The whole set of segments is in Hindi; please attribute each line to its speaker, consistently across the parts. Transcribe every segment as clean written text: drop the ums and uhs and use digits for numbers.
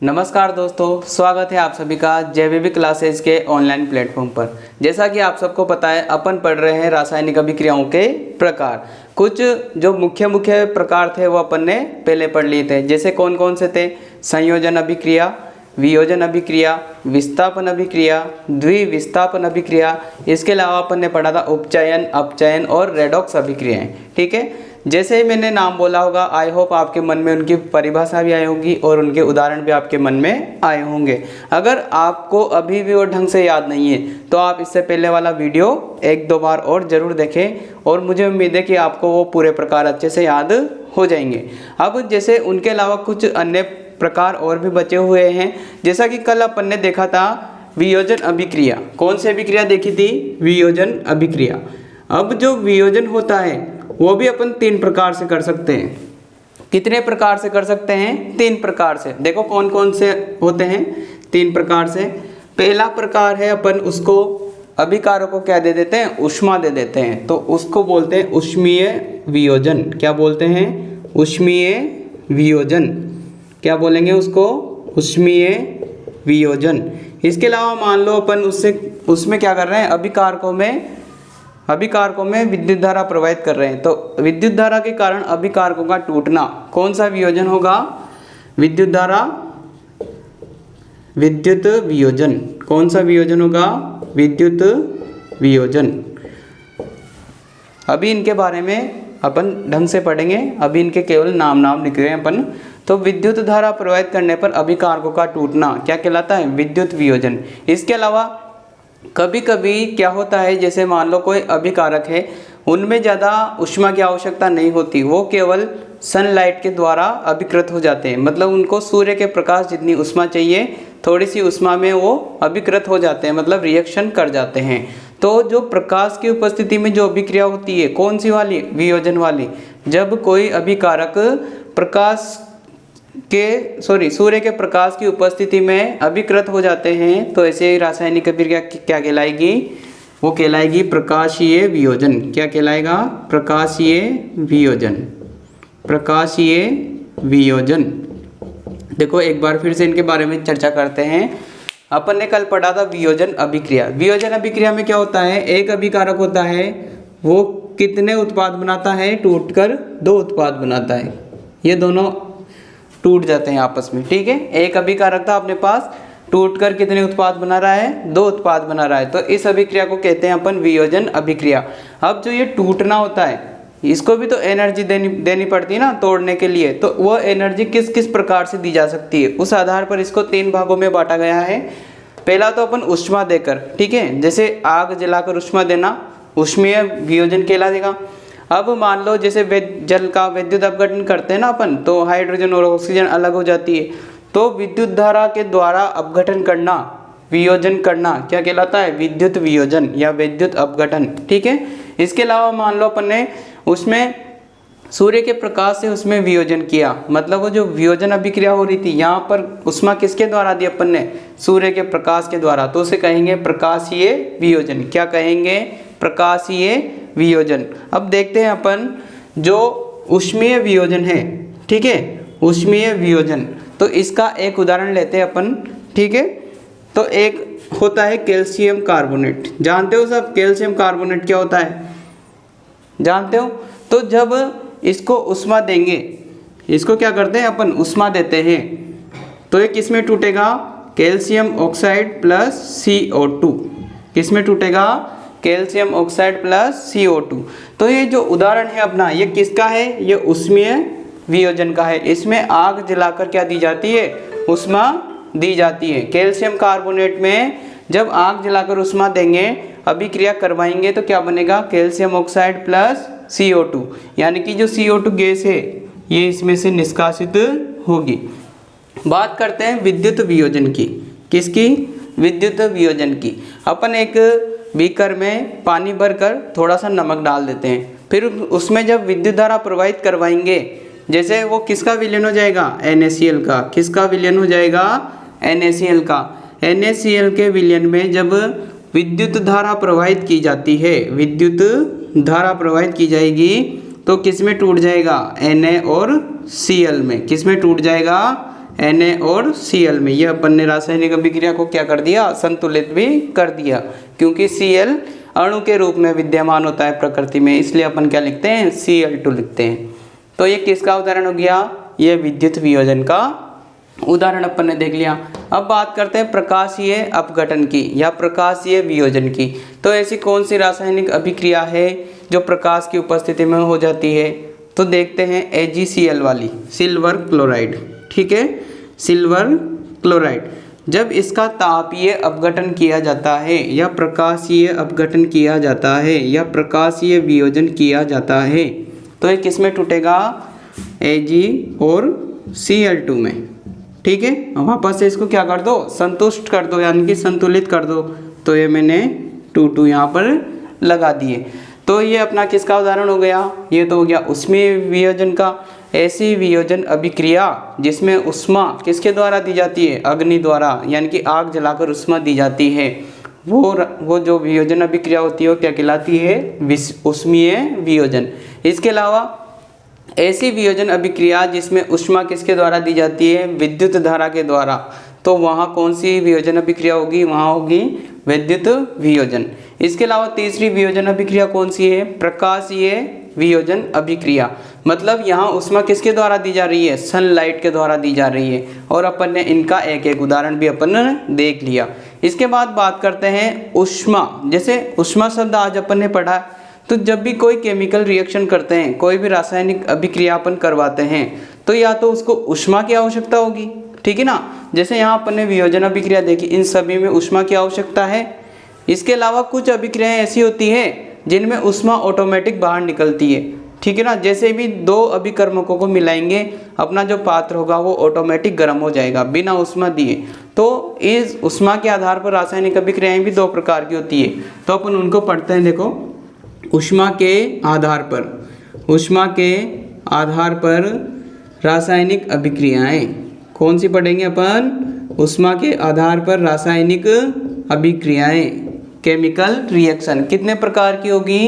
Speaker 1: नमस्कार दोस्तों, स्वागत है आप सभी का जैविक क्लासेज के ऑनलाइन प्लेटफॉर्म पर। जैसा कि आप सबको पता है, अपन पढ़ रहे हैं रासायनिक अभिक्रियाओं के प्रकार। कुछ जो मुख्य प्रकार थे वो अपन ने पहले पढ़ लिए थे। जैसे कौन कौन से थे? संयोजन अभिक्रिया, वियोजन अभिक्रिया, विस्थापन अभिक्रिया, द्विविस्थापन अभिक्रिया। इसके अलावा अपन ने पढ़ा था उपचयन, अपचयन और रेडॉक्स अभिक्रियाएं। ठीक है, जैसे ही मैंने नाम बोला होगा, आई होप आपके मन में उनकी परिभाषा भी आई होगी और उनके उदाहरण भी आपके मन में आए होंगे। अगर आपको अभी भी वो ढंग से याद नहीं है तो आप इससे पहले वाला वीडियो एक दो बार और ज़रूर देखें और मुझे उम्मीद है कि आपको वो पूरे प्रकार अच्छे से याद हो जाएंगे। अब जैसे उनके अलावा कुछ अन्य प्रकार और भी बचे हुए हैं। जैसा कि कल अपन ने देखा था वियोजन अभिक्रिया। कौन सी अभिक्रिया देखी थी? वियोजन अभिक्रिया। अब जो वियोजन होता है वो भी अपन 3 प्रकार से कर सकते हैं। कितने प्रकार से कर सकते हैं? 3 प्रकार से। देखो कौन कौन से होते हैं 3 प्रकार से। पहला प्रकार है, अपन उसको अभिकारक को क्या दे देते हैं? ऊष्मा दे देते हैं, तो उसको बोलते हैं ऊष्मीय वियोजन। क्या बोलते हैं? ऊष्मीय वियोजन। क्या बोलेंगे उसको? ऊष्मीय वियोजन। इसके अलावा मान लो अपन उसमें क्या कर रहे हैं? अभिकारकों में विद्युत धारा प्रवाहित कर रहे हैं, तो विद्युत धारा के कारण अभिकारकों का टूटना। कौन सा वियोजन होगा? विद्युत धारा, विद्युत वियोजन। कौन सा वियोजन होगा? विद्युत वियोजन। अभी इनके बारे में अपन ढंग से पढ़ेंगे, अभी इनके केवल नाम लिख रहे हैं अपन। तो विद्युत धारा प्रवाहित करने पर अभिकारकों का टूटना क्या कहलाता है? विद्युत वियोजन। इसके अलावा कभी कभी क्या होता है, जैसे मान लो कोई अभिकारक है, उनमें ज़्यादा ऊष्मा की आवश्यकता नहीं होती, वो केवल सनलाइट के द्वारा अभिकृत हो जाते हैं। मतलब उनको सूर्य के प्रकाश जितनी ऊष्मा चाहिए, थोड़ी सी ऊष्मा में वो अभिकृत हो जाते हैं, मतलब रिएक्शन कर जाते हैं। तो जो प्रकाश की उपस्थिति में जो अभिक्रिया होती है, कौन सी वाली? वियोजन वाली। जब कोई अभिकारक सूर्य के प्रकाश की उपस्थिति में अभिकृत हो जाते हैं, तो ऐसे रासायनिक अभिक्रिया क्या कहलाएगी? वो कहलाएगी प्रकाशीय वियोजन। क्या कहलाएगा? प्रकाशीय वियोजन। प्रकाशीय वियोजन। देखो एक बार फिर से इनके बारे में चर्चा करते हैं। अपन ने कल पढ़ा था वियोजन अभिक्रिया। वियोजन अभिक्रिया में क्या होता है? एक अभिकारक होता है, वो कितने उत्पाद बनाता है? टूटकर 2 उत्पाद बनाता है। ये दोनों टूट जाते हैं आपस में। ठीक है, एक अभिकारक था अपने पास, टूटकर कितने उत्पाद बना रहा है? 2 उत्पाद बना रहा है। तो इस अभिक्रिया को कहते हैं अपन वियोजन अभिक्रिया। अब जो ये टूटना होता है, इसको भी तो एनर्जी देनी पड़ती है ना तोड़ने के लिए। तो वह एनर्जी किस किस प्रकार से दी जा सकती है, उस आधार पर इसको 3 भागों में बांटा गया है। पहला तो अपन ऊष्मा देकर, ठीक है, जैसे आग जलाकर ऊष्मा देना ऊष्मीय वियोजन कहलाएगा। अब मान लो जैसे जल का विद्युत अपघटन करते हैं ना अपन, तो हाइड्रोजन और ऑक्सीजन अलग हो जाती है, तो विद्युत धारा के द्वारा अपघटन करना, वियोजन करना क्या कहलाता है? विद्युत वियोजन या विद्युत अपघटन। ठीक है, इसके अलावा मान लो अपन ने उसमें सूर्य के प्रकाश से उसमें वियोजन किया, मतलब वो जो वियोजन अभिक्रिया हो रही थी, यहाँ पर ऊष्मा किसके द्वारा दी अपन ने? सूर्य के प्रकाश के द्वारा, तो उसे कहेंगे प्रकाशीय वियोजन। क्या कहेंगे? प्रकाशीय वियोजन। अब देखते हैं अपन जो ऊष्मीय वियोजन है, ठीक है, ऊष्मीय वियोजन। तो इसका एक उदाहरण लेते हैं अपन। ठीक है, तो एक होता है कैल्शियम कार्बोनेट। जानते हो सब कैल्शियम कार्बोनेट क्या होता है? जानते हो? तो जब इसको ऊष्मा देंगे, इसको क्या करते हैं अपन? ऊष्मा देते हैं, तो ये किस में टूटेगा? Calcium oxide plus CO2। किस में टूटेगा? Calcium oxide plus CO2। तो ये जो उदाहरण है अपना, ये किसका है? ये ऊष्मीय वियोजन का है। इसमें आग जलाकर क्या दी जाती है? ऊष्मा दी जाती है। कैल्शियम कार्बोनेट में जब आग जलाकर ऊष्मा देंगे, अभिक्रिया करवाएंगे, तो क्या बनेगा? कैल्शियम ऑक्साइड प्लस CO2, यानी कि जो CO2 गैस है ये इसमें से निष्कासित होगी। बात करते हैं विद्युत वियोजन की। किसकी? विद्युत वियोजन की। अपन एक बीकर में पानी भरकर थोड़ा सा नमक डाल देते हैं, फिर उसमें जब विद्युत धारा प्रवाहित करवाएंगे, जैसे वो किसका विलयन हो जाएगा? NaCl का। किसका विलयन हो जाएगा? NaCl का। NaCl के विलयन में जब विद्युत धारा प्रवाहित की जाती है, विद्युत धारा प्रवाहित की जाएगी, तो किस में टूट जाएगा? Na और Cl में। किस में टूट जाएगा? Na और Cl में। ये अपन ने रासायनिक अभिक्रिया को क्या कर दिया, संतुलित भी कर दिया, क्योंकि Cl अणु के रूप में विद्यमान होता है प्रकृति में, इसलिए अपन क्या लिखते हैं, Cl2 लिखते हैं। तो ये किसका उदाहरण हो गया, ये विद्युत वियोजन का उदाहरण अपन ने देख लिया। अब बात करते हैं प्रकाशीय अपघटन की या प्रकाशीय वियोजन की। तो ऐसी कौन सी रासायनिक अभिक्रिया है जो प्रकाश की उपस्थिति में हो जाती है, तो देखते हैं AgCl वाली, सिल्वर क्लोराइड। ठीक है, सिल्वर क्लोराइड जब इसका तापीय अपघटन किया जाता है या प्रकाशीय अपघटन किया जाता है या प्रकाशीय वियोजन किया जाता है, तो ये किस में टूटेगा, Ag और Cl2 में। ठीक है, वापस से इसको क्या कर दो, संतुष्ट कर दो, यानी कि संतुलित कर दो। तो ये मैंने 2 यहाँ पर लगा दिए। तो ये अपना किसका उदाहरण हो गया, ये तो हो गया ऊष्मीय वियोजन का। ऐसी वियोजन अभिक्रिया जिसमें ऊष्मा किसके द्वारा दी जाती है, अग्नि द्वारा, यानी कि आग जलाकर ऊष्मा दी जाती है, वो जो वियोजन अभिक्रिया होती है वो क्या कहलाती है, ऊष्मीय वियोजन। इसके अलावा ऐसी वियोजन अभिक्रिया जिसमें ऊष्मा किसके द्वारा दी जाती है, विद्युत धारा के द्वारा, तो वहाँ कौन सी वियोजन अभिक्रिया होगी, वहाँ होगी विद्युत वियोजन। इसके अलावा तीसरी वियोजन अभिक्रिया कौन सी है, प्रकाशीय वियोजन अभिक्रिया। मतलब यहाँ ऊष्मा किसके द्वारा दी जा रही है, सनलाइट के द्वारा दी जा रही है, और अपन ने इनका एक एक उदाहरण भी अपन ने देख लिया। इसके बाद बात करते हैं ऊष्मा। जैसे ऊष्मा शब्द आज अपन ने पढ़ा, तो जब भी कोई केमिकल रिएक्शन करते हैं, कोई भी रासायनिक अभिक्रिया अपन करवाते हैं, तो या तो उसको ऊष्मा की आवश्यकता होगी, ठीक है ना। जैसे यहाँ अपन ने वियोजन अभिक्रिया देखी, इन सभी में ऊष्मा की आवश्यकता है। इसके अलावा कुछ अभिक्रियाएं ऐसी होती है जिनमें ऊष्मा ऑटोमेटिक बाहर निकलती है, ठीक है ना। जैसे भी दो अभिकर्मकों को मिलाएंगे, अपना जो पात्र होगा वो ऑटोमेटिक गर्म हो जाएगा बिना ऊष्मा दिए। तो इस ऊष्मा के आधार पर रासायनिक अभिक्रियाएं भी दो प्रकार की होती है, तो अपन उनको पढ़ते हैं। देखो, ऊष्मा के आधार पर, ऊष्मा के आधार पर रासायनिक अभिक्रियाएं कौन सी पढ़ेंगे अपन, ऊष्मा के आधार पर रासायनिक अभिक्रियाएं, केमिकल रिएक्शन कितने प्रकार की होगी,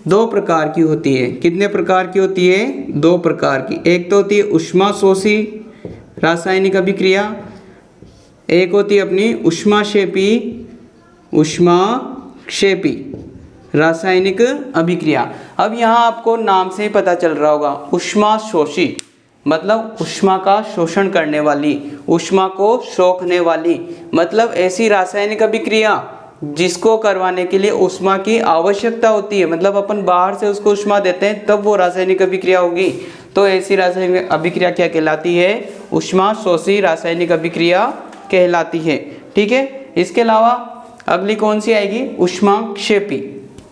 Speaker 1: दो प्रकार की होती है। कितने प्रकार की होती है, दो प्रकार की। एक तो होती है ऊष्माशोषी रासायनिक अभिक्रिया, एक होती है अपनी ऊष्माक्षेपी, ऊष्माक्षेपी रासायनिक अभिक्रिया। अब यहाँ आपको नाम से ही पता चल रहा होगा, ऊष्माशोषी मतलब ऊष्मा का शोषण करने वाली, ऊष्मा को सोखने वाली, मतलब ऐसी रासायनिक अभिक्रिया जिसको करवाने के लिए ऊष्मा की आवश्यकता होती है, मतलब अपन बाहर से उसको ऊष्मा देते हैं तब वो रासायनिक अभिक्रिया होगी। तो ऐसी रासायनिक अभिक्रिया क्या कहलाती है, ऊष्माशोषी रासायनिक अभिक्रिया कहलाती है, ठीक है। इसके अलावा अगली कौन सी आएगी, ऊष्माक्षेपी,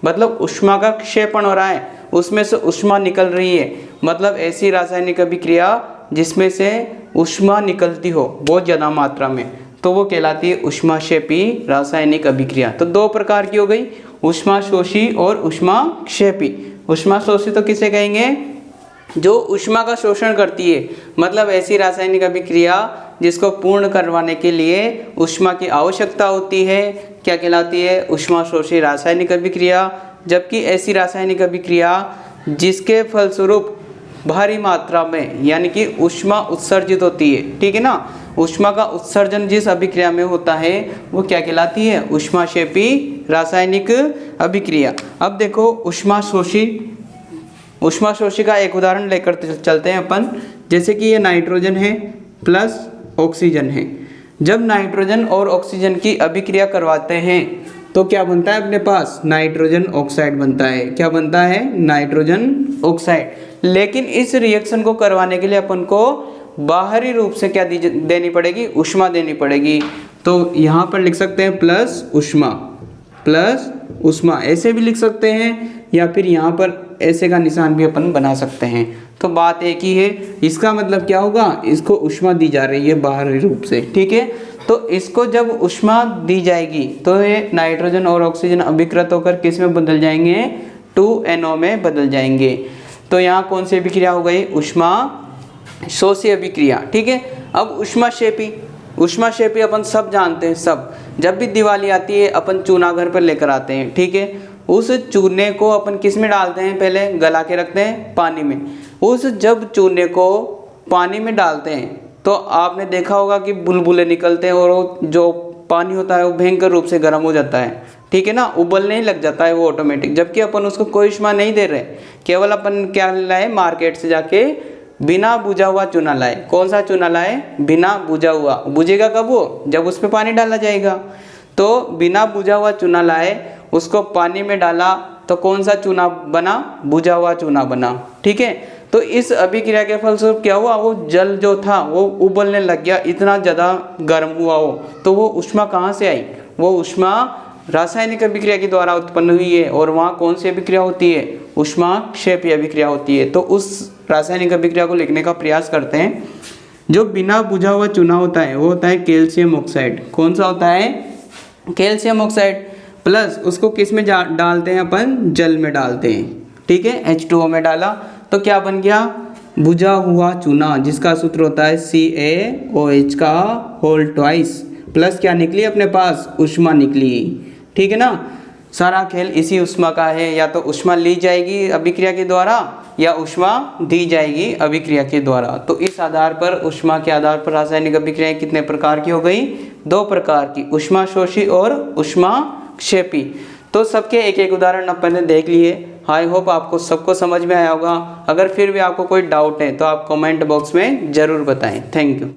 Speaker 1: मतलब ऊष्मा का क्षेपण हो रहा है, उसमें से ऊष्मा निकल रही है, मतलब ऐसी रासायनिक अभिक्रिया जिसमें से ऊष्मा निकलती हो बहुत ज़्यादा मात्रा में, तो वो कहलाती है ऊष्माक्षेपी रासायनिक अभिक्रिया। तो दो प्रकार की हो गई, ऊष्माशोषी और ऊष्माक्षेपी। ऊष्माशोषी तो किसे कहेंगे, जो ऊष्मा का शोषण करती है, मतलब ऐसी रासायनिक अभिक्रिया जिसको पूर्ण करवाने के लिए ऊष्मा की आवश्यकता होती है, क्या कहलाती है, ऊष्माशोषी रासायनिक अभिक्रिया। जबकि ऐसी रासायनिक अभिक्रिया जिसके फलस्वरूप भारी मात्रा में यानी कि ऊष्मा उत्सर्जित होती है, ठीक है ना, ऊष्मा का उत्सर्जन जिस अभिक्रिया में होता है वो क्या कहलाती है, ऊष्माक्षेपी रासायनिक अभिक्रिया। अब देखो ऊष्माशोषी, ऊष्माशोषी का एक उदाहरण लेकर चलते हैं अपन। जैसे कि ये नाइट्रोजन है प्लस ऑक्सीजन है, जब नाइट्रोजन और ऑक्सीजन की अभिक्रिया करवाते हैं तो क्या बनता है अपने पास, नाइट्रोजन ऑक्साइड बनता है। क्या बनता है, नाइट्रोजन ऑक्साइड। लेकिन इस रिएक्शन को करवाने के लिए अपन को बाहरी रूप से क्या देनी पड़ेगी, ऊष्मा देनी पड़ेगी। तो यहाँ पर लिख सकते हैं प्लस ऊष्मा, प्लस ऊष्मा ऐसे भी लिख सकते हैं, या फिर यहाँ पर ऐसे का निशान भी अपन बना सकते हैं। तो बात एक ही है, इसका मतलब क्या होगा, इसको ऊष्मा दी जा रही है बाहरी रूप से, ठीक है। तो इसको जब ऊष्मा दी जाएगी तो ये नाइट्रोजन और ऑक्सीजन अभिकृत होकर किस में बदल जाएंगे, 2NO में बदल जाएंगे। तो यहाँ कौन सी अभिक्रिया हो गई, ऊष्माशोषी अभिक्रिया, ठीक है। अब ऊष्माक्षेपी, ऊष्माक्षेपी अपन सब जानते हैं, सब जब भी दिवाली आती है अपन चूना घर पर लेकर आते हैं, ठीक है। उस चूने को अपन किस में डालते हैं, पहले गला के रखते हैं पानी में। उस जब चूने को पानी में डालते हैं तो आपने देखा होगा कि बुलबुले निकलते हैं और वो जो पानी होता है वो भयंकर रूप से गर्म हो जाता है, ठीक है ना, उबलने ही लग जाता है वो ऑटोमेटिक। जबकि अपन उसको कोई ऊष्मा नहीं दे रहे, केवल अपन क्या लाए, मार्केट से जाके बिना बुझा हुआ चूना लाए। कौन सा चूना लाए? बिना बुझा हुआ। बुझेगा कब वो? जब उस पर पानी डाला जाएगा। तो बिना बुझा हुआ चूना लाए, उसको पानी में डाला तो कौन सा चूना बना? बुझा हुआ चूना बना, ठीक है। तो इस अभिक्रिया के फलस्वरूप क्या हुआ, वो जल जो था वो उबलने लग गया, इतना ज़्यादा गर्म हुआ वो। तो वो ऊष्मा कहाँ से आई? वो ऊष्मा रासायनिक अभिक्रिया के द्वारा उत्पन्न हुई है। और वहाँ कौन सी अभिक्रिया होती है? ऊष्माक्षेपी अभिक्रिया होती है। तो उस रासायनिक अभिक्रिया को लिखने का प्रयास करते हैं। जो बिना बुझा हुआ चूना होता है वो होता है कैल्शियम ऑक्साइड। कौन सा होता है? Calcium oxide. प्लस उसको किस में डालते हैं अपन? जल में डालते हैं, ठीक है। H2O में डाला तो क्या बन गया? बुझा हुआ चूना, जिसका सूत्र होता है CaOH का होल ट्वाइस। प्लस क्या निकली अपने पास? ऊष्मा निकली, ठीक है ना। सारा खेल इसी ऊष्मा का है, या तो ऊष्मा ली जाएगी अभिक्रिया के द्वारा या ऊष्मा दी जाएगी अभिक्रिया के द्वारा। तो इस आधार पर, ऊष्मा के आधार पर रासायनिक अभिक्रियाएं कितने प्रकार की हो गई? 2 प्रकार की, ऊष्मा शोषी और ऊष्माक्षेपी। तो सबके एक एक उदाहरण अपन ने देख लिए। आई होप आपको सबको समझ में आया होगा। अगर फिर भी आपको कोई डाउट है तो आप कमेंट बॉक्स में ज़रूर बताएं। Thank you.